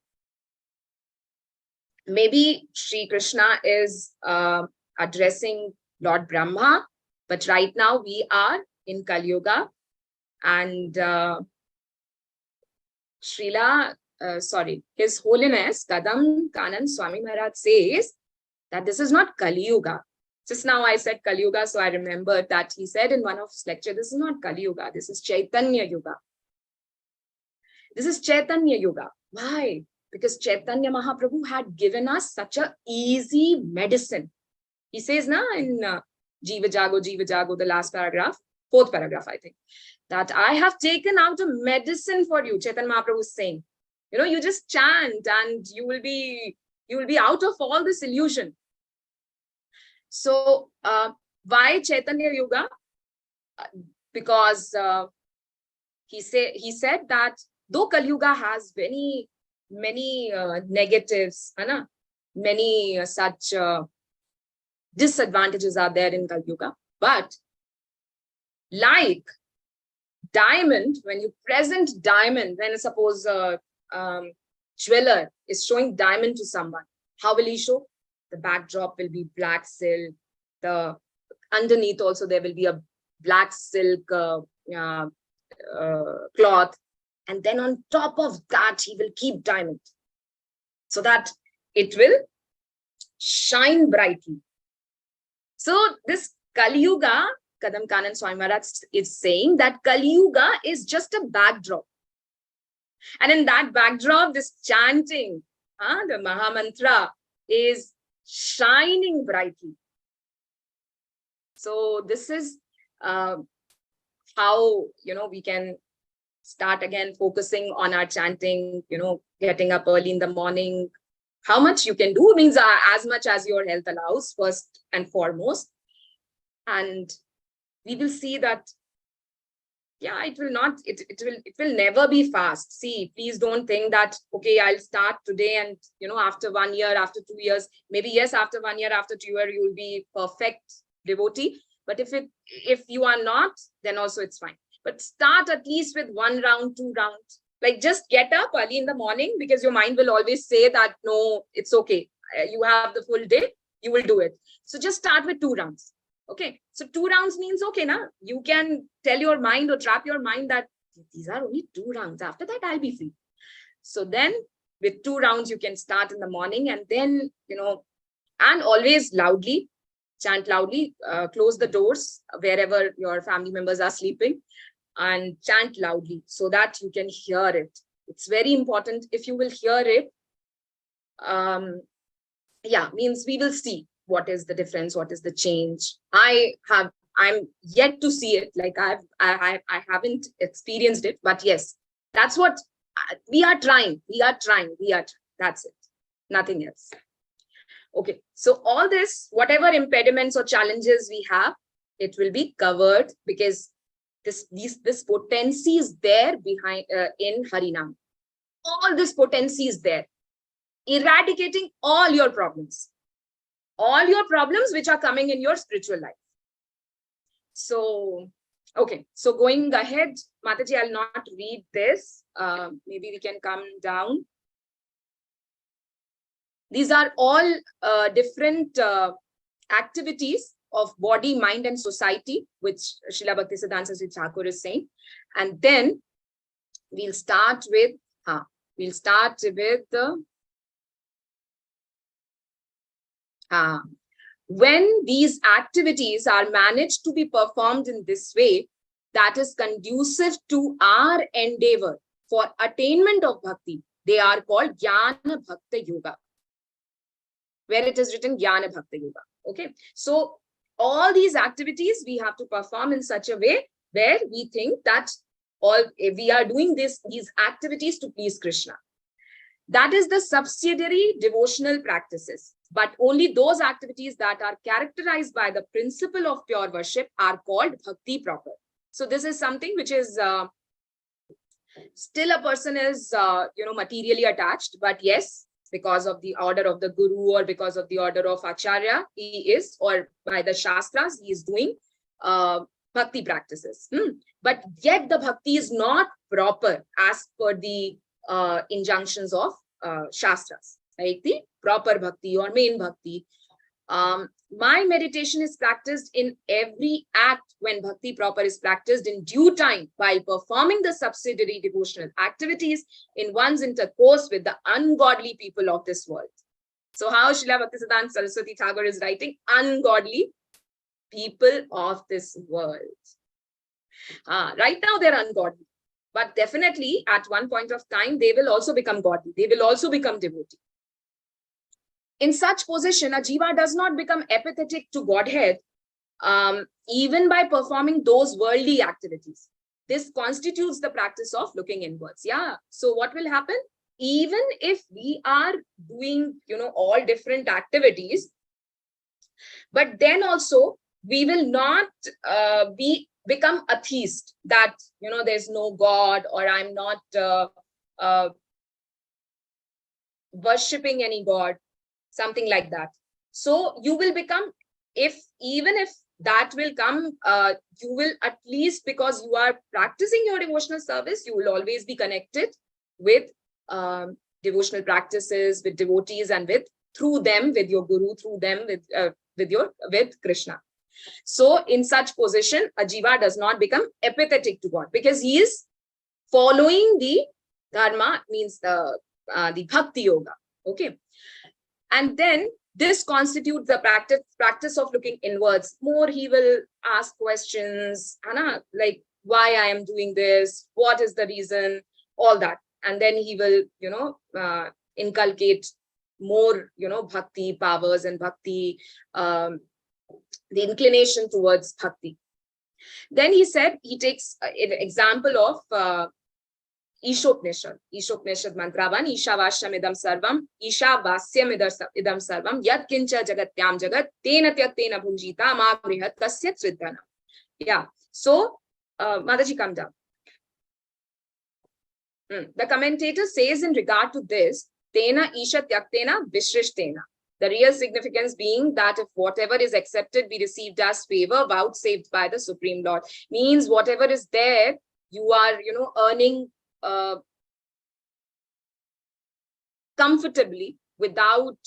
maybe Sri Krishna is addressing Lord Brahma, but right now we are in Kali Yuga, and His Holiness Kadam Kanan Swami Maharaj says that this is not Kali Yuga. Just now I said Kali Yuga, so I remembered that he said in one of his lectures, this is not Kali Yuga, this is Chaitanya Yuga. This is Chaitanya Yuga. Why? Because Chaitanya Mahaprabhu had given us such a easy medicine. He says na in Jiva Jago, the last paragraph, 4th paragraph, I think, that I have taken out a medicine for you. Chaitanya Mahaprabhu is saying, you just chant and you will be out of all this illusion. So why Chaitanya Yuga? Because he said that though Kali Yuga has many negatives, many such disadvantages are there in Kali Yuga, but like diamond, when you present diamond, when suppose jeweler is showing diamond to someone, how will he show? The backdrop will be black silk. The underneath also there will be a black silk cloth, and then on top of that he will keep diamond, so that it will shine brightly. So this Kali Yuga, Kadam Kanan Swami Maharaj is saying that Kali Yuga is just a backdrop, and in that backdrop, this chanting, the Maha Mantra is shining brightly. So this is how we can start again focusing on our chanting, getting up early in the morning. How much you can do means as much as your health allows, first and foremost. And we will see that, yeah, it will never be fast. See, please don't think that, okay, I'll start today and, after 1 year, after 2 years, maybe yes, after 1 year, after 2 years, you will be perfect devotee. But if you are not, then also it's fine. But start at least with 1 round, 2 rounds. Like just get up early in the morning, because your mind will always say that, no, it's okay. You have the full day, you will do it. So just start with 2 rounds. Okay. So 2 rounds means, okay, now you can tell your mind or trap your mind that these are only 2 rounds. After that, I'll be free. So then with 2 rounds, you can start in the morning, and then, and always loudly, chant loudly, close the doors wherever your family members are sleeping, and chant loudly so that you can hear it. It's very important. If you will hear it, means we will see what is the difference, what is the change. I'm yet to see it. Like I haven't experienced it, but yes, that's what we are trying. That's it. Nothing else. Okay. So all this, whatever impediments or challenges we have, it will be covered, because this potency is there behind in Harinam. All this potency is there, eradicating all your problems which are coming in your spiritual life. So, okay. So going ahead, Mataji, I'll not read this. Maybe we can come down. These are all different activities of body, mind, and society, which Srila Bhaktisiddhanta Saraswati Thakur is saying. And then we'll start with when these activities are managed to be performed in this way, that is conducive to our endeavor for attainment of bhakti, they are called Jnana Bhakta Yoga, where it is written Jnana Bhakta Yoga. Okay. So all these activities we have to perform in such a way where we think that we are doing these activities to please Krishna. That is the subsidiary devotional practices. But only those activities that are characterized by the principle of pure worship are called bhakti proper. So this is something which is still a person is materially attached, but yes, because of the order of the guru or because of the order of acharya, he is, or by the shastras, he is doing bhakti practices. But yet the bhakti is not proper as per the injunctions of shastras, like the proper bhakti or main bhakti. My meditation is practiced in every act when bhakti proper is practiced in due time while performing the subsidiary devotional activities in one's intercourse with the ungodly people of this world. So how Srila Bhaktisiddhanta Saraswati Thakur is writing, ungodly people of this world. Right now they're ungodly, but definitely at one point of time they will also become godly. They will also become devotee. In such position, a jiva does not become apathetic to Godhead even by performing those worldly activities. This constitutes the practice of looking inwards. Yeah. So what will happen? Even if we are doing, all different activities, but then also we will not become atheist that, there's no God, or I'm not worshipping any God, something like that. So you will become, even if that will come, you will at least, because you are practicing your devotional service, you will always be connected with devotional practices, with devotees, and through them with your guru, through them with Krishna. So in such position, a jiva does not become apathetic to God because he is following the dharma, means the bhakti yoga. Okay. And then this constitutes the practice of looking inwards. More he will ask questions, like why I am doing this, what is the reason, all that. And then he will, inculcate more, bhakti powers and bhakti, the inclination towards bhakti. Then he said, he takes an example of Ishopnishad mantra 1, Ishavasyam idam sarvam, Ishavasyam idam sarvam, Yat kincha jagatyam jagat, tena tyaktena bhunjita ma brihat kasya sriddhana. Yeah. So, Mataji, come down. The commentator says in regard to this, tena isha tyaktena vishrishtena. The real significance being that if whatever is accepted be received as favor vouchsafed by the Supreme Lord, means whatever is there, you are, earning comfortably without,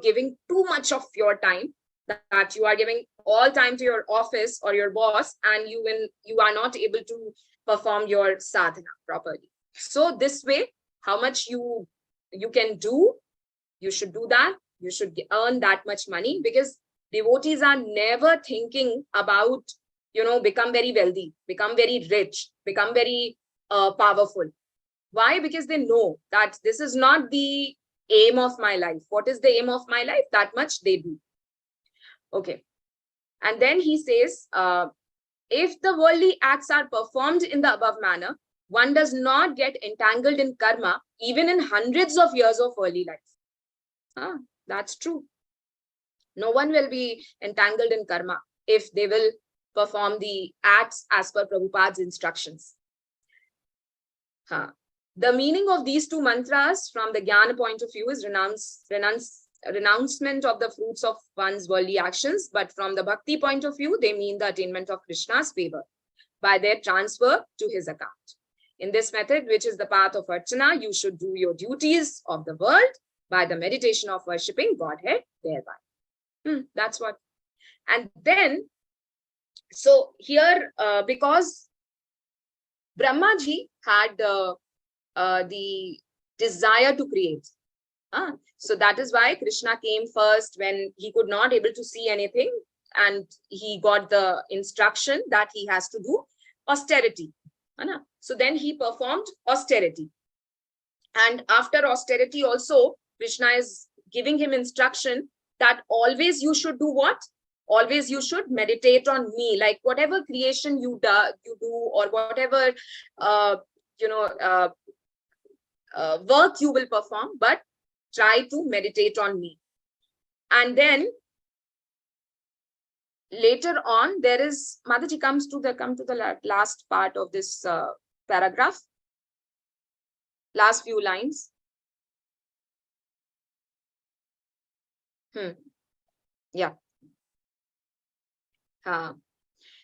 giving too much of your time, that you are giving all time to your office or your boss, and you are not able to perform your sadhana properly. So this way, how much you can do, you should do that. You should earn that much money, because devotees are never thinking about, become very wealthy, become very rich, become very powerful. Why? Because they know that this is not the aim of my life. What is the aim of my life? That much they do. Okay. And then he says, if the worldly acts are performed in the above manner, one does not get entangled in karma, even in hundreds of years of early life. That's true. No one will be entangled in karma if they will perform the acts as per Prabhupada's instructions. The meaning of these two mantras from the Jnana point of view is renouncement of the fruits of one's worldly actions, but from the Bhakti point of view, they mean the attainment of Krishna's favor by their transfer to his account. In this method, which is the path of Archana, you should do your duties of the world by the meditation of worshipping Godhead thereby. That's what. And then, so here, because Brahmaji had the desire to create. So that is why Krishna came first when he could not able to see anything, and he got the instruction that he has to do austerity. So then he performed austerity. And after austerity also, Krishna is giving him instruction that always you should do what? always you should meditate on me, like whatever creation you do or whatever work you will perform, but try to meditate on me. And then later on, there is Mataji come to the last part of this paragraph, last few lines. Yeah.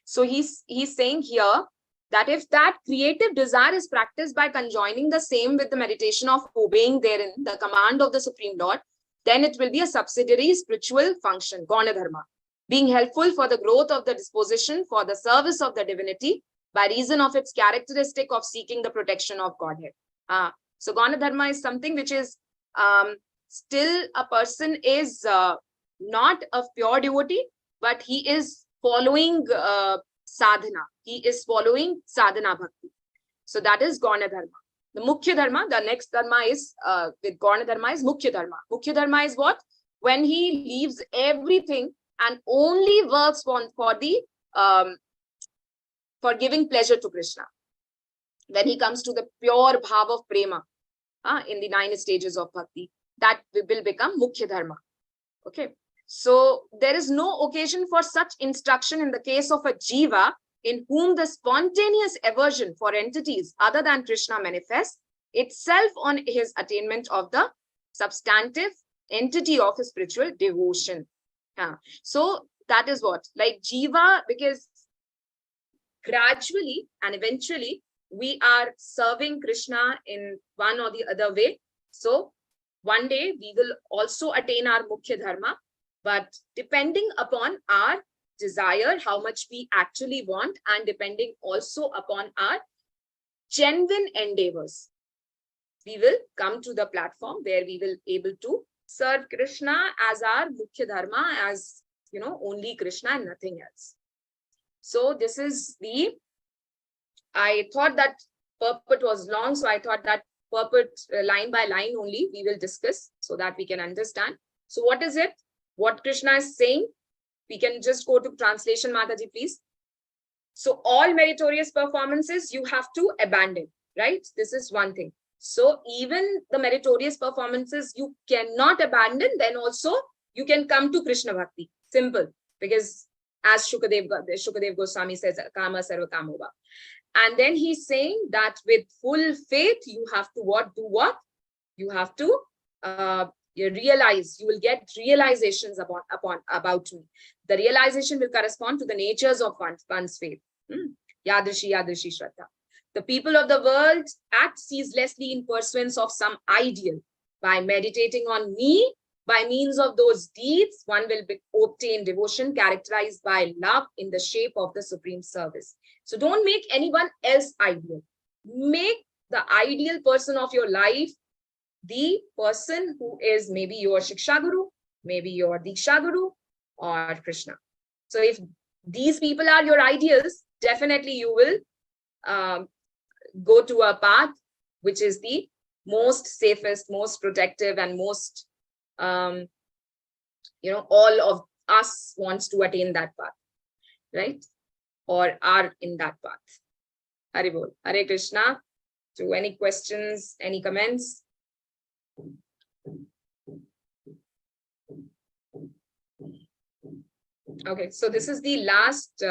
So he's saying here that if that creative desire is practiced by conjoining the same with the meditation of obeying therein the command of the Supreme Lord, then it will be a subsidiary spiritual function, Gona Dharma, being helpful for the growth of the disposition for the service of the divinity by reason of its characteristic of seeking the protection of Godhead. So Gona Dharma is something which is still a person is not a pure devotee, but he is following sadhana. He is following sadhana bhakti. So that is Gona Dharma. The Mukhya Dharma, the next Dharma is, with Gona Dharma is Mukhya Dharma. Mukhya Dharma is what? When he leaves everything and only works for giving pleasure to Krishna. When he comes to the pure bhav of prema in the 9 stages of bhakti, that will become Mukhya Dharma. Okay. So there is no occasion for such instruction in the case of a jiva in whom the spontaneous aversion for entities other than Krishna manifests itself on his attainment of the substantive entity of his spiritual devotion. So that is what, like jiva, because gradually and eventually we are serving Krishna in one or the other way. So one day we will also attain our Mukhya Dharma, but depending upon our desire, how much we actually want, and depending also upon our genuine endeavors, we will come to the platform where we will able to serve Krishna as our Mukhya Dharma, as only Krishna and nothing else. So this is I thought that purport was long, so I thought that purport line by line only we will discuss so that we can understand. So what is it? What Krishna is saying? We can just go to translation, Mataji, please. So all meritorious performances you have to abandon, right? This is one thing. So even the meritorious performances you cannot abandon, then also you can come to Krishna Bhakti. Simple. Because as Shukadev Goswami says, Kama Sarva Kamova. And then he's saying that with full faith, you have to do what? You have to you realize, you will get realizations about me. The realization will correspond to the natures of one's faith. Yadrishi Shraddha. The people of the world act ceaselessly in pursuance of some ideal. By meditating on me, by means of those deeds, one will obtain devotion characterized by love in the shape of the supreme service. So don't make anyone else ideal. Make the ideal person of your life the person who is maybe your Shiksha Guru, maybe your Diksha Guru, or Krishna. So if these people are your ideals, definitely you will go to a path which is the most safest, most protective, and most, all of us wants to attain that path, right? Or are in that path. Hari Bol. Hare Krishna. So any questions, any comments? Okay, so this is the last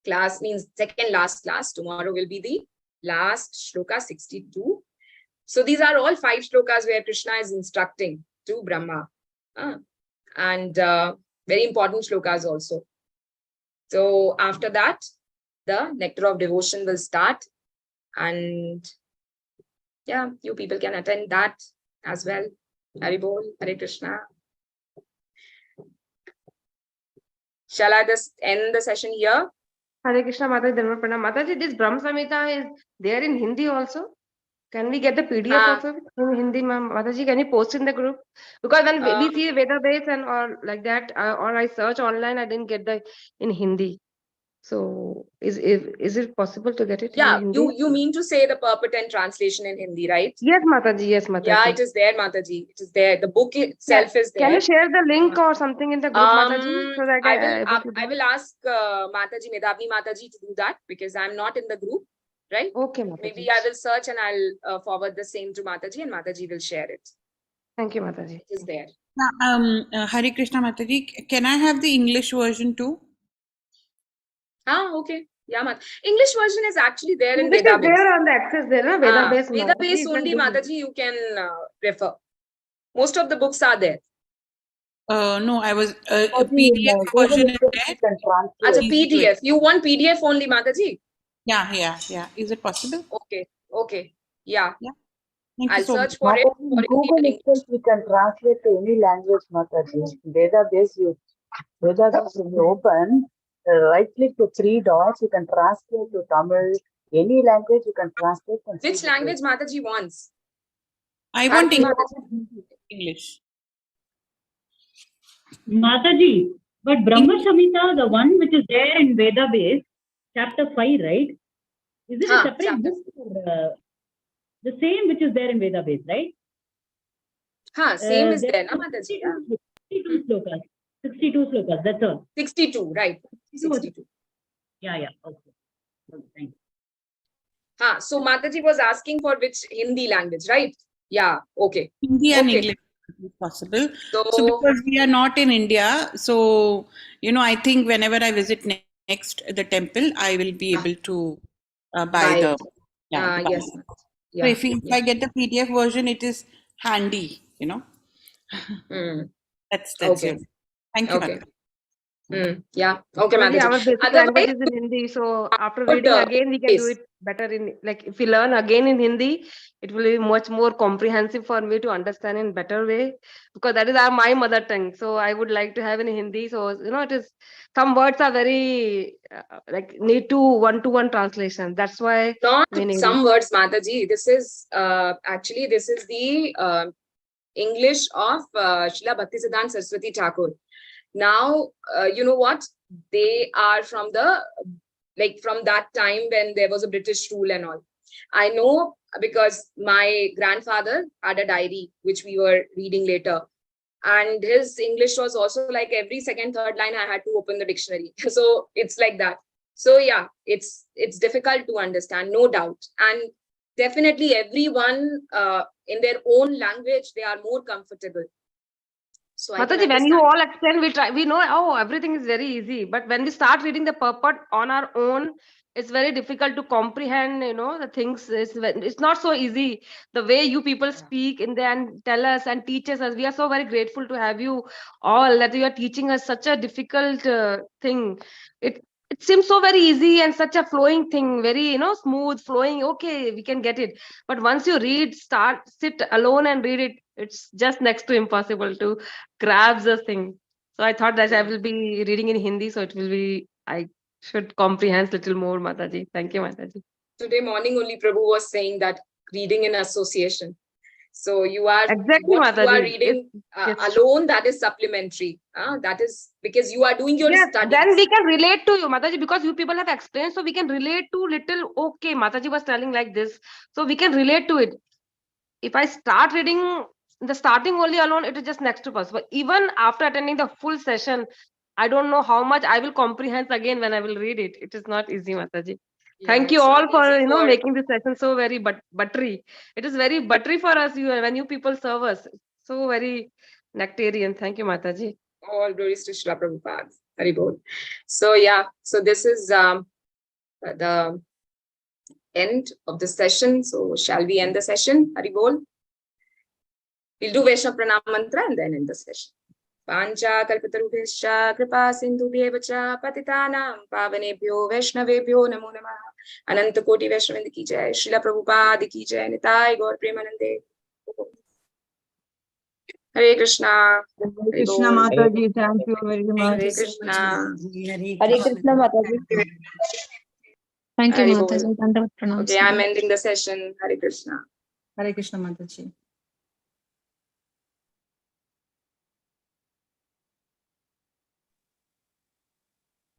class, means second last class. Tomorrow will be the last shloka 62. So these are all 5 shlokas where Krishna is instructing to Brahma. And very important shlokas also. So after that, the nectar of devotion will start. And yeah, you people can attend that as well. Hari Bol, Hare Krishna. Shall I just end the session here? Hare Krishna, Mataji, Dharma Pranam. Mataji, this Brahma Samhita is there in Hindi also? Can we get the PDF of it in Hindi, ma'am? Mataji, can you post in the group? Because when we see Veda base and all like that, or I search online, I didn't get the in Hindi. So is it possible to get it Yeah, in Hindi? you mean to say the purport translation in Hindi, right? Yes, Mataji. Yes, Mataji. Yeah, it is there, Mataji. It is there. The book itself is there. Can you share the link or something in the group, Mataji? So that I will ask Mataji, Medhavni Mataji to do that because I'm not in the group, right? Okay, Mataji. Maybe I will search and I'll forward the same to Mataji and Mataji will share it. Thank you, Mataji. It is there. Hare Krishna Mataji, can I have the English version too? Okay. Yeah, English version is actually there in English Veda is base. there on the access there, no? Veda base. Veda base only, Mataji, you can refer. Most of the books are there. No, I was a PDF version is there. As a PDF. You want PDF only, Mataji? Yeah. Is it possible? Okay. Yeah. Thank I'll you so search much. for it. Google itself, we can translate to any language, Mataji. Database, you open, right click to 3 dots, you can translate to Tamil, any language you can translate. Which language Mataji wants? I want English. Mataji, but Brahma Samhita, the one which is there in Veda base, chapter 5, right? Is it a separate book or the same which is there in Veda base, right? Same is there, na Mataji? 62 slokas, that's all. 62, right. 62. Yeah. Okay, thank you. So Mataji was asking for which Hindi language, right? Yeah, okay. Hindi and English is possible. So because we are not in India, so I think whenever I visit next the temple, I will be able to buy the. Yes. So if I get the PDF version, it is handy, That's okay. it. Thank you. Okay. Yeah. Okay, Mataji. Our basic language is in Hindi, so after reading again, we can do it better in, like, if we learn again in Hindi, it will be much more comprehensive for me to understand in better way, because that is my mother tongue. So I would like to have in Hindi. So it is, some words are very need to one-to-one translation. That's why not some words, Mataji. This is actually the English of Srila Bhaktisiddhanta Saraswati Thakur. Now, you know what? They are from from that time when there was a British rule and all. I know because my grandfather had a diary, which we were reading later. And his English was also like every second, third line, I had to open the dictionary. So it's like that. So yeah, it's difficult to understand, no doubt. And definitely everyone in their own language, they are more comfortable. So Mataji, when you all explain, we know, everything is very easy. But when we start reading the purport on our own, it's very difficult to comprehend, the things. It's not so easy. The way you people speak and then tell us and teach us. We are so very grateful to have you all, that you are teaching us such a difficult thing. It seems so very easy and such a flowing thing, very, smooth, flowing. Okay, we can get it. But once you sit alone and read it, it's just next to impossible to grasp the thing. So I thought that I will be reading in Hindi, so it will be, I should comprehend little more, Mataji. Thank you, Mataji. Today morning only Prabhu was saying that reading in association. So you are exactly what you are reading alone, that is supplementary. That is because you are doing your studies. Then we can relate to you, Mataji, because you people have experience, so we can relate to little. Okay, Mataji was telling like this, so we can relate to it. If I start reading the starting only alone, it is just next to possible. Even after attending the full session, I don't know how much I will comprehend again when I will read it. It is not easy, Mataji. Thank you all for making this session so very buttery. It is very buttery for us when you people serve us. So very nectarian. Thank you, Mataji. All glories to Srila Prabhupada. Very good. So yeah, so this is the end of the session. So shall we end the session? Haribol. We'll do Vaishnava Pranam Mantra and then end the session. Pancha kalpatarubhescha kripa sindhubhyeva cha patitanam pavanebhyo vaishnavebhyo namo namaha. Ananta koti Vaishnavinda ki jai. Srila Prabhupada ki jai. Nitai Gaur Premanande. Hare Krishna. Hare Krishna Mataji. Thank you very much. Hare Krishna. Hare Krishna Mataji. Thank you, Mataji. Okay, I'm ending the session. Hare Krishna. Hare Krishna Mataji.